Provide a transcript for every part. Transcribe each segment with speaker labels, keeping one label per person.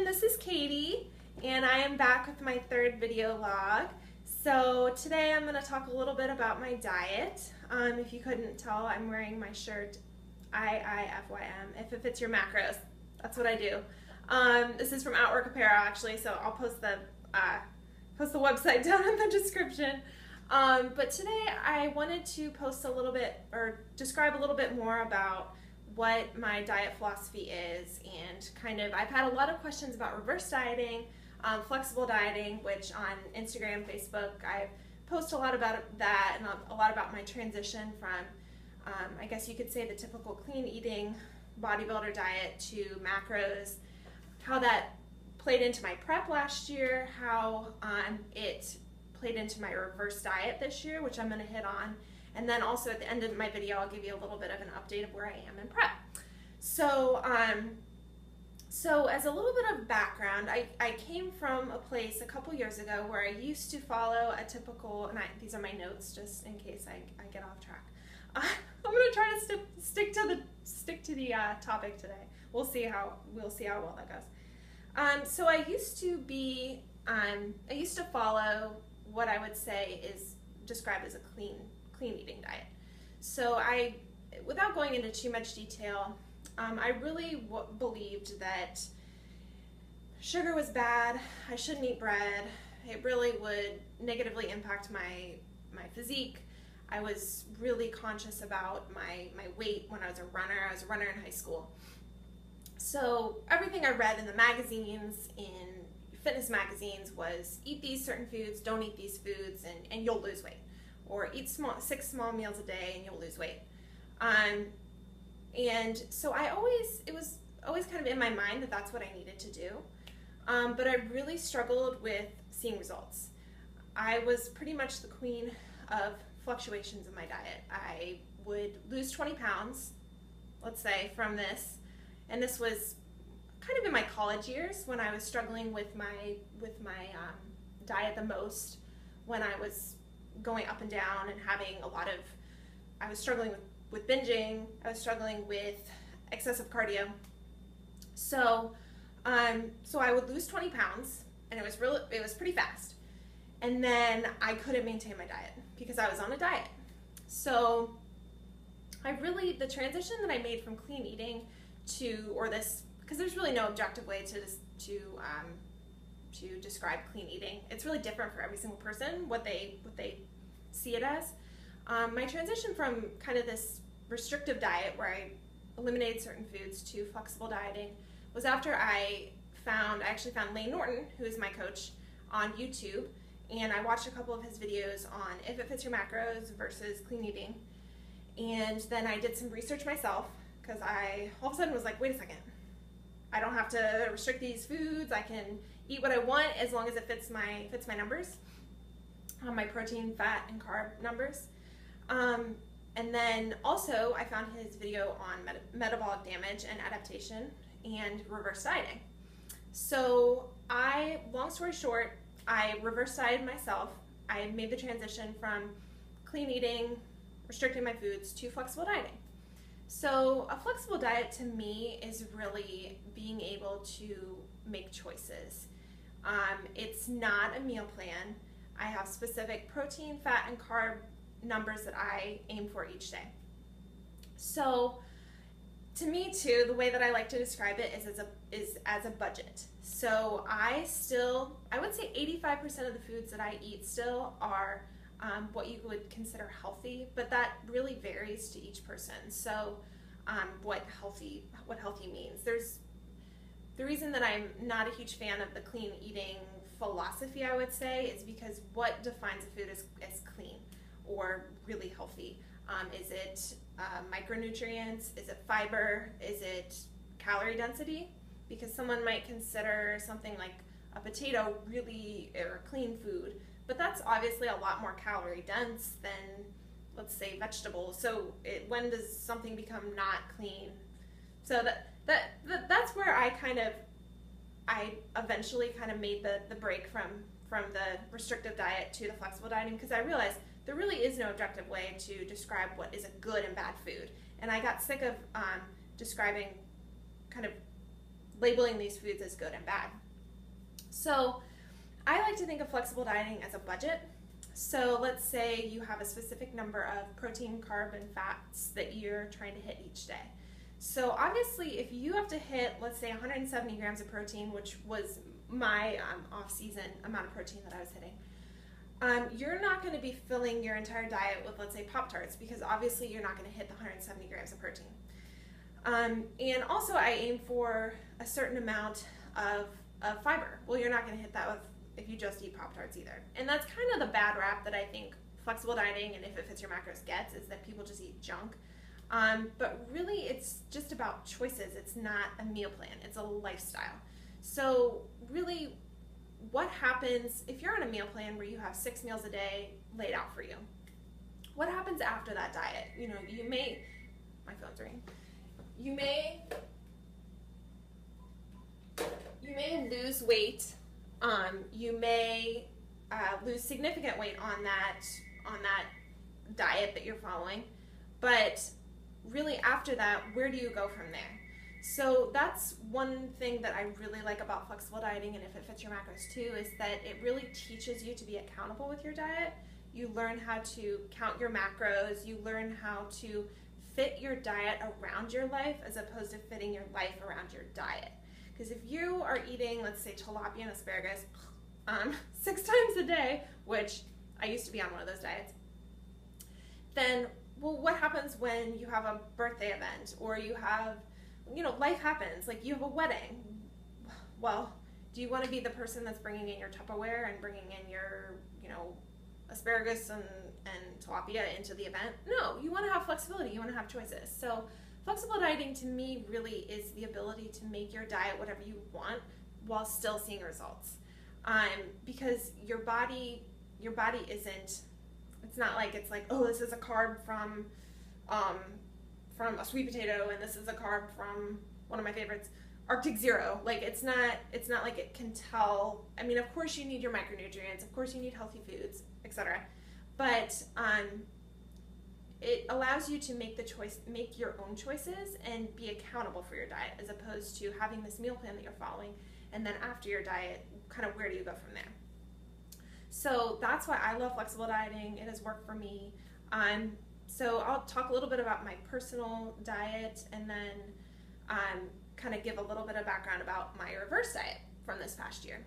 Speaker 1: this is Katie, and I am back with my third video log. So today I'm going to talk a little bit about my diet. If you couldn't tell, I'm wearing my shirt IIFYM, if it fits your macros. That's what I do. This is from Outwork apparel, actually, so I'll post the website down in the description. But today I wanted to post a little bit, or describe a little bit more about what my diet philosophy is, and I've had a lot of questions about reverse dieting, flexible dieting, which on Instagram, Facebook, I post a lot about that and a lot about my transition from, I guess you could say, the typical clean eating bodybuilder diet to macros, how that played into my prep last year, how it played into my reverse diet this year, which I'm going to hit on. And then also at the end of my video, I'll give you a little bit of an update of where I am in prep. So, so as a little bit of background, I came from a place a couple years ago where I used to follow a typical, and these are my notes just in case I get off track. I'm going to try to stick to the topic today. We'll see how well that goes. So I used to follow what I would say is described as a clean eating diet. So without going into too much detail, I really believed that sugar was bad. I shouldn't eat bread. It really would negatively impact my physique. I was really conscious about my weight when I was a runner. I was a runner in high school. So everything I read in the magazines, in fitness magazines, was eat these certain foods, don't eat these foods, and you'll lose weight. Or eat 6 small meals a day and you'll lose weight. And so it was always kind of in my mind that that's what I needed to do. But I really struggled with seeing results. I was pretty much the queen of fluctuations in my diet. I would lose 20 pounds, let's say, from this. And this was kind of in my college years when I was struggling with my diet the most, when I was going up and down and having I was struggling with binging, I was struggling with excessive cardio. So I would lose 20 pounds, and it was pretty fast. And then I couldn't maintain my diet because I was on a diet. So the transition that I made from clean eating because there's really no objective way to describe clean eating. It's really different for every single person, what they see it as. My transition from kind of this restrictive diet where I eliminated certain foods to flexible dieting was after I actually found Lane Norton, who is my coach, on YouTube, and I watched a couple of his videos on if it fits your macros versus clean eating. And then I did some research myself, because I all of a sudden was like, wait a second, I don't have to restrict these foods. I can eat what I want as long as it fits my numbers, my protein, fat, and carb numbers. And then also I found his video on metabolic damage and adaptation and reverse dieting. So long story short, I reverse dieted myself. I made the transition from clean eating, restricting my foods, to flexible dieting. So a flexible diet to me is really being able to make choices. It's not a meal plan. I have specific protein, fat, and carb numbers that I aim for each day. So to me too, the way that I like to describe it is as a budget. So I would say 85% of the foods that I eat still are what you would consider healthy, but that really varies to each person. So what healthy means. The reason that I'm not a huge fan of the clean eating philosophy, I would say, is because what defines a food as clean or really healthy? Is it micronutrients? Is it fiber? Is it calorie density? Because someone might consider something like a potato really or clean food, but that's obviously a lot more calorie dense than, let's say, vegetables. So when does something become not clean? So that's where I eventually kind of made the break from the restrictive diet to the flexible dieting, because I realized there really is no objective way to describe what is a good and bad food. And I got sick of describing kind of labeling these foods as good and bad. So I like to think of flexible dieting as a budget. So let's say you have a specific number of protein, carb, and fats that you're trying to hit each day. So obviously, if you have to hit, let's say 170 grams of protein, which was my off-season amount of protein that I was hitting, you're not going to be filling your entire diet with, let's say, Pop-Tarts, because obviously you're not going to hit the 170 grams of protein. And also I aim for a certain amount of fiber. Well, you're not going to hit that if you just eat Pop-Tarts either. And that's kind of the bad rap that I think flexible dieting, and if it fits your macros, gets, is that people just eat junk. But really, it's just about choices. It's not a meal plan. It's a lifestyle. So really, what happens if you're on a meal plan where you have 6 meals a day laid out for you? What happens after that diet? You know, you may, my phone's ringing. You may lose weight. You may lose significant weight on that diet that you're following. But really, after that, where do you go from there? So that's one thing that I really like about flexible dieting, and if it fits your macros too, is that it really teaches you to be accountable with your diet. You learn how to count your macros. You learn how to fit your diet around your life as opposed to fitting your life around your diet. Because if you are eating, let's say, tilapia and asparagus 6 times a day, which I used to be on one of those diets, then, well, what happens when you have a birthday event or you have, you know, life happens, like you have a wedding? Well, do you want to be the person that's bringing in your Tupperware and bringing in your, you know, asparagus and tilapia into the event? No, you want to have flexibility. You want to have choices. So flexible dieting to me really is the ability to make your diet whatever you want while still seeing results. Because your body isn't, it's not like it's like, oh, this is a carb from a sweet potato and this is a carb from one of my favorites, Arctic Zero. Like it's not like it can tell. I mean, of course you need your micronutrients, of course you need healthy foods, etc. But it allows you to make your own choices and be accountable for your diet, as opposed to having this meal plan that you're following, and then after your diet, kind of where do you go from there? So that's why I love flexible dieting. It has worked for me. So I'll talk a little bit about my personal diet, and then kind of give a little bit of background about my reverse diet from this past year.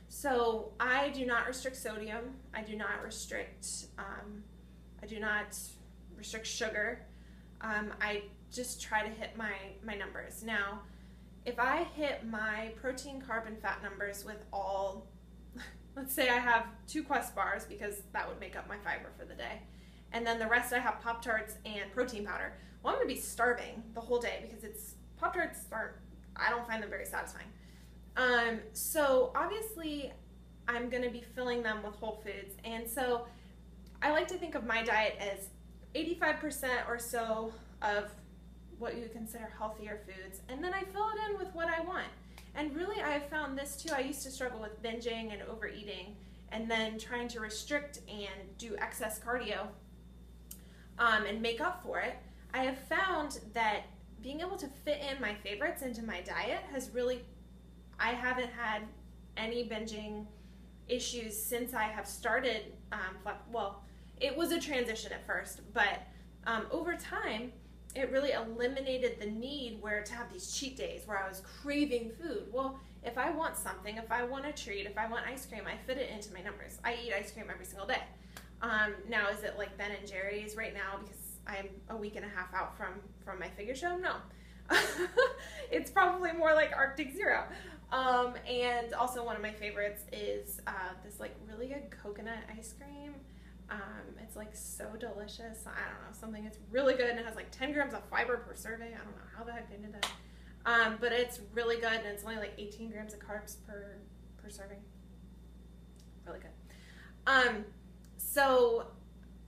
Speaker 1: So I do not restrict sodium. I do not restrict sugar. I just try to hit my numbers. Now, if I hit my protein, carb, and fat numbers with all, let's say I have 2 Quest bars, because that would make up my fiber for the day, and then the rest I have Pop-Tarts and protein powder, well, I'm going to be starving the whole day, because Pop-Tarts I don't find them very satisfying. So obviously I'm going to be filling them with whole foods, and so I like to think of my diet as 85% or so of what you consider healthier foods, and then I fill it in with what I want. And really, I have found this too. I used to struggle with binging and overeating, and then trying to restrict and do excess cardio and make up for it. I have found that being able to fit in my favorites into my diet has really, I haven't had any binging issues since I have started, well, it was a transition at first, but over time, it really eliminated the need to have these cheat days where I was craving food. Well, if I want something, if I want a treat, if I want ice cream, I fit it into my numbers. I eat ice cream every single day. Now, is it like Ben and Jerry's right now because I'm a week and a half out from my figure show? No. It's probably more like Arctic Zero. And also one of my favorites is this like really good coconut ice cream. It's like so delicious. I don't know, something that's really good, and it has like 10 grams of fiber per serving. I don't know how the heck they did that. But it's really good, and it's only like 18 grams of carbs per serving. Really good. So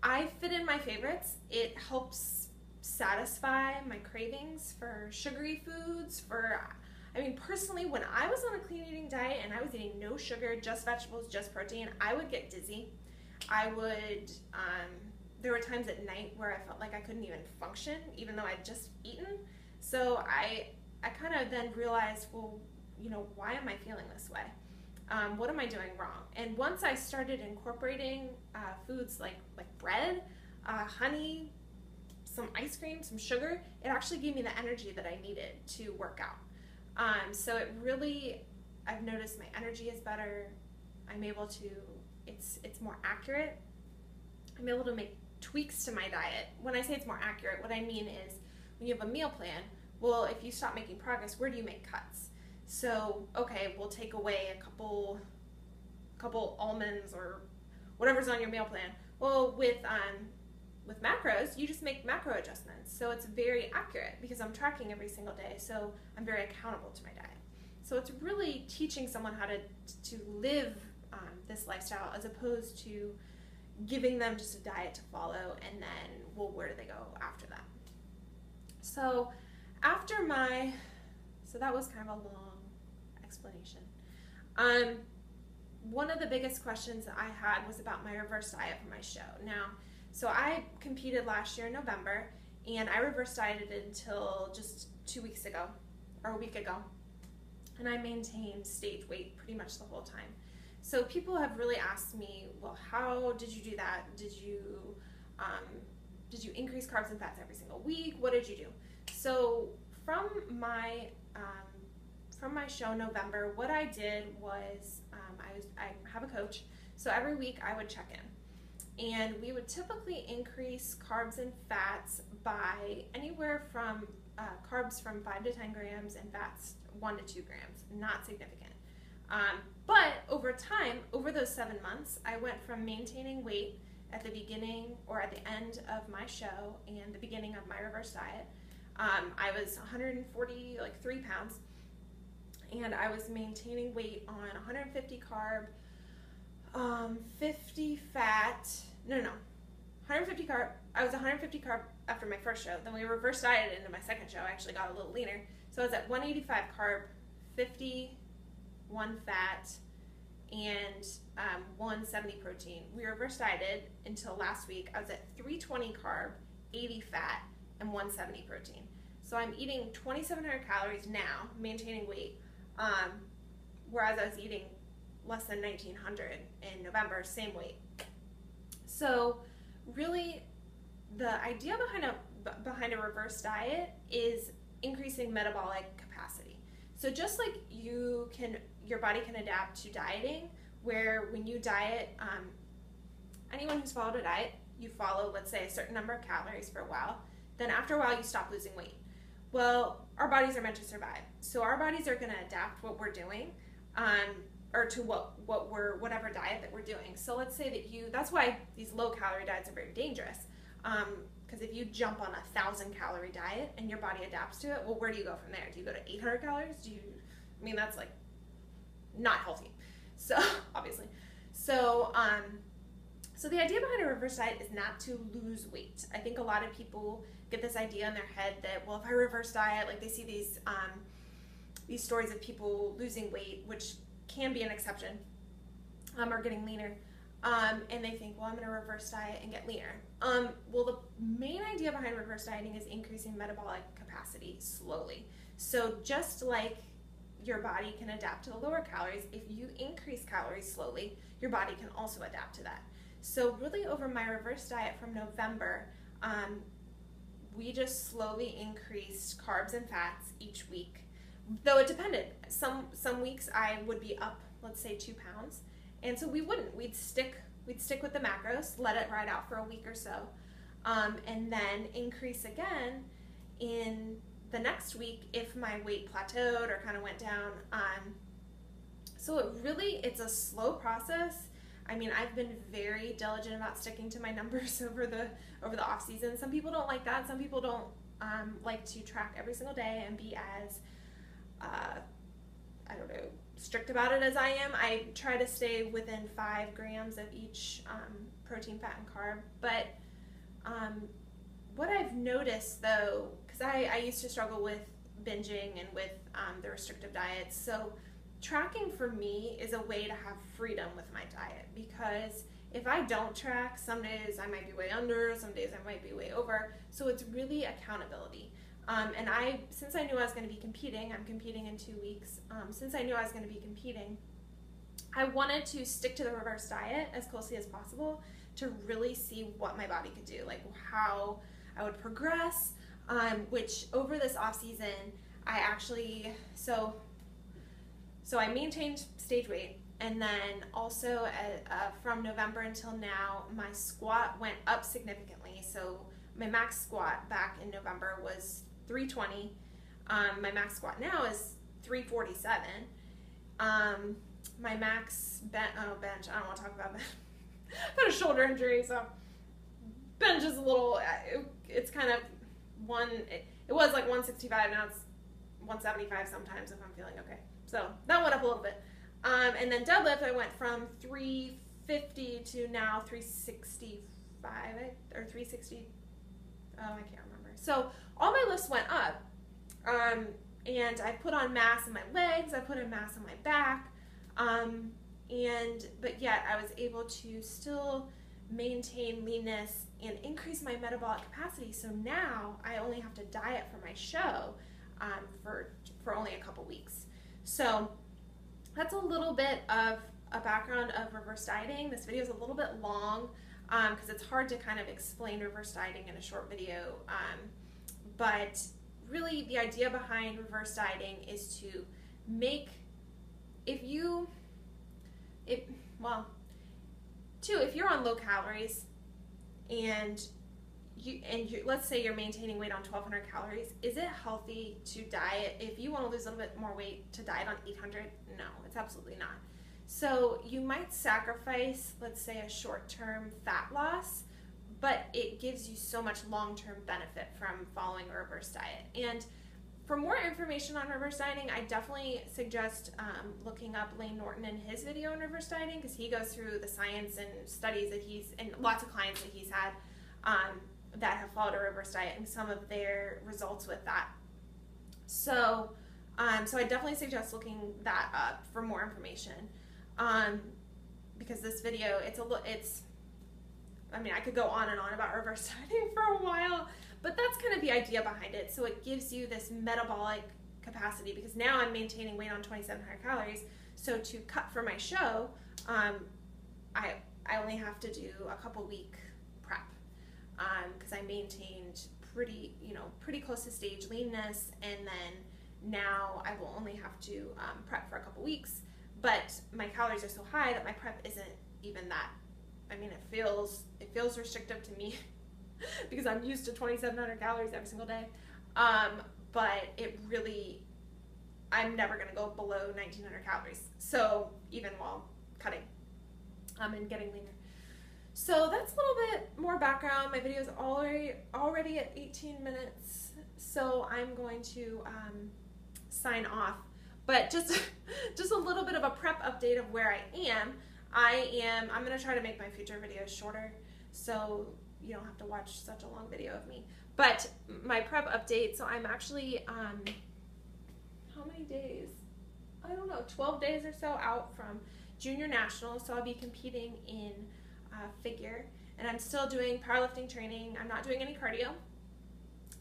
Speaker 1: I fit in my favorites. It helps satisfy my cravings for sugary foods, I mean, personally, when I was on a clean eating diet and I was eating no sugar, just vegetables, just protein, I would get dizzy. I would, there were times at night where I felt like I couldn't even function, even though I'd just eaten. So I kind of then realized, well, why am I feeling this way? What am I doing wrong? And once I started incorporating foods like bread, honey, some ice cream, some sugar, it actually gave me the energy that I needed to work out. So it really, I've noticed my energy is better. I'm able to, it's more accurate. I'm able to make tweaks to my diet. When I say it's more accurate, what I mean is when you have a meal plan, well, if you stop making progress, where do you make cuts? So, okay, we'll take away a couple almonds or whatever's on your meal plan. Well, with macros, you just make macro adjustments. So it's very accurate because I'm tracking every single day. So I'm very accountable to my diet. So it's really teaching someone how to live this lifestyle as opposed to giving them just a diet to follow and then, well, where do they go after that? So so that was kind of a long explanation. One of the biggest questions that I had was about my reverse diet for my show. Now, so I competed last year in November, and I reverse dieted until just 2 weeks ago, or a week ago, and I maintained stage weight pretty much the whole time. So people have really asked me, well, how did you do that? Did you increase carbs and fats every single week? What did you do? So from my show in November, what I did was I have a coach, so every week I would check in, and we would typically increase carbs and fats by anywhere from carbs from 5 to 10 grams and fats 1 to 2 grams, not significant. But over time, over those 7 months, I went from maintaining weight at the beginning or at the end of my show and the beginning of my reverse diet. I was 143 pounds, and I was maintaining weight on 150 carb, 50 fat, 150 carb. I was 150 carb after my first show. Then we reverse dieted into my second show. I actually got a little leaner. So I was at 185 carb, 51 fat, and 170 protein. We reverse dieted until last week. I was at 320 carb, 80 fat, and 170 protein. So I'm eating 2,700 calories now, maintaining weight, whereas I was eating less than 1,900 in November, same weight. So really, the idea behind a reverse diet is increasing metabolic capacity. So just like your body can adapt to dieting, where when you diet, anyone who's followed a diet, you follow, let's say, a certain number of calories for a while, then after a while you stop losing weight. Well, our bodies are meant to survive. So our bodies are going to adapt what we're doing, or to whatever diet that we're doing. So let's say that that's why these low calorie diets are very dangerous. Because if you jump on 1,000 calorie diet and your body adapts to it, well, where do you go from there? Do you go to 800 calories? That's like not healthy. So obviously, so the idea behind a reverse diet is not to lose weight. I think a lot of people get this idea in their head that, well, if I reverse diet, like they see these stories of people losing weight, which can be an exception, or getting leaner. And they think, well, I'm going to reverse diet and get leaner. Well, the main idea behind reverse dieting is increasing metabolic capacity slowly. So just like your body can adapt to the lower calories, if you increase calories slowly, your body can also adapt to that. So really over my reverse diet from November, we just slowly increased carbs and fats each week. Though it depended. Some weeks I would be up, let's say 2 pounds. And so we wouldn't. We'd stick with the macros, let it ride out for a week or so, and then increase again in the next week if my weight plateaued or kind of went down. So it's a slow process. I've been very diligent about sticking to my numbers over the off season. Some people don't like that. Some people don't like to track every single day and be as strict about it as I am. I try to stay within 5 grams of each protein, fat, and carb. But what I've noticed, though, because I used to struggle with binging and with the restrictive diets, so tracking for me is a way to have freedom with my diet, because if I don't track, some days I might be way under, some days I might be way over, so it's really accountability. And since I knew I was going to be competing, I'm competing in 2 weeks. Since I knew I was going to be competing, I wanted to stick to the reverse diet as closely as possible to really see what my body could do, like how I would progress, which over this off season, I actually, so I maintained stage weight, and then also from November until now, my squat went up significantly. So my max squat back in November was 320. My max squat now is 347. My max bench, I don't want to talk about that. I've got a shoulder injury, so bench is a little, it's kind of it was like 165, now it's 175 sometimes if I'm feeling okay. So that went up a little bit. And then deadlift, I went from 350 to now 365, or 360, I can't remember. So all my lifts went up, and I put on mass in my legs, I put in mass on my back, but yet I was able to still maintain leanness and increase my metabolic capacity. So now I only have to diet for my show for only a couple weeks. So that's a little bit of a background of reverse dieting. This video is a little bit long because it's hard to kind of explain reverse dieting in a short video. But really the idea behind reverse dieting is to make, if you're on low calories and let's say you're maintaining weight on 1,200 calories, is it healthy to diet? If you want to lose a little bit more weight, to diet on 800? No, it's absolutely not. So you might sacrifice, let's say, a short-term fat loss, but it gives you so much long-term benefit from following a reverse diet. And for more information on reverse dieting, I definitely suggest looking up Lane Norton and his video on reverse dieting, because he goes through the science and studies that and lots of clients that he's had that have followed a reverse diet and some of their results with that. So, so I definitely suggest looking that up for more information, because this video, I mean, I could go on and on about reverse dieting for a while, but that's kind of the idea behind it. So it gives you this metabolic capacity, because now I'm maintaining weight on 2,700 calories. So to cut for my show, I only have to do a couple week prep, because I maintained pretty close to stage leanness, and then now I will only have to prep for a couple weeks. But my calories are so high that my prep isn't even that. I mean, it feels restrictive to me because I'm used to 2,700 calories every single day. But I'm never going to go below 1,900 calories. So even while cutting and getting leaner. So that's a little bit more background. My video is already at 18 minutes. So I'm going to sign off. But just a little bit of a prep update of where I am. I'm going to try to make my future videos shorter, so you don't have to watch such a long video of me. But my prep update, so I'm actually, how many days? I don't know, 12 days or so out from Junior Nationals, so I'll be competing in figure, and I'm still doing powerlifting training. I'm not doing any cardio.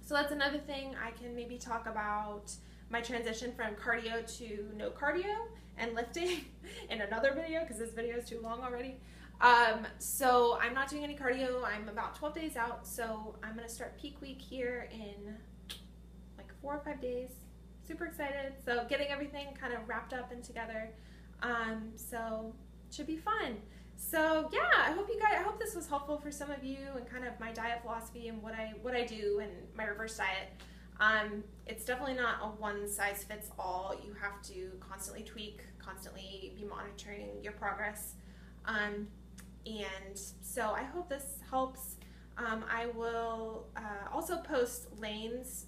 Speaker 1: So that's another thing I can maybe talk about, my transition from cardio to no cardio and lifting in another video, because this video is too long already. So I'm not doing any cardio. I'm about 12 days out, so I'm going to start peak week here in like 4 or 5 days. Super excited. So getting everything kind of wrapped up and together. So it should be fun. So yeah, I hope this was helpful for some of you, and kind of my diet philosophy and what I do and my reverse diet. It's definitely not a one size fits all. You have to constantly tweak, constantly be monitoring your progress. And so I hope this helps. I will also post Lane's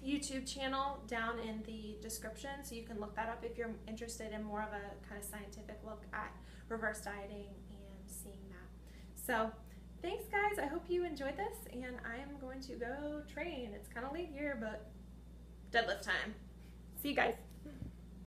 Speaker 1: YouTube channel down in the description, so you can look that up if you're interested in more of a kind of scientific look at reverse dieting and seeing that. So thanks guys, I hope you enjoyed this, and I'm going to go train. It's kind of late here, but deadlift time. See you guys.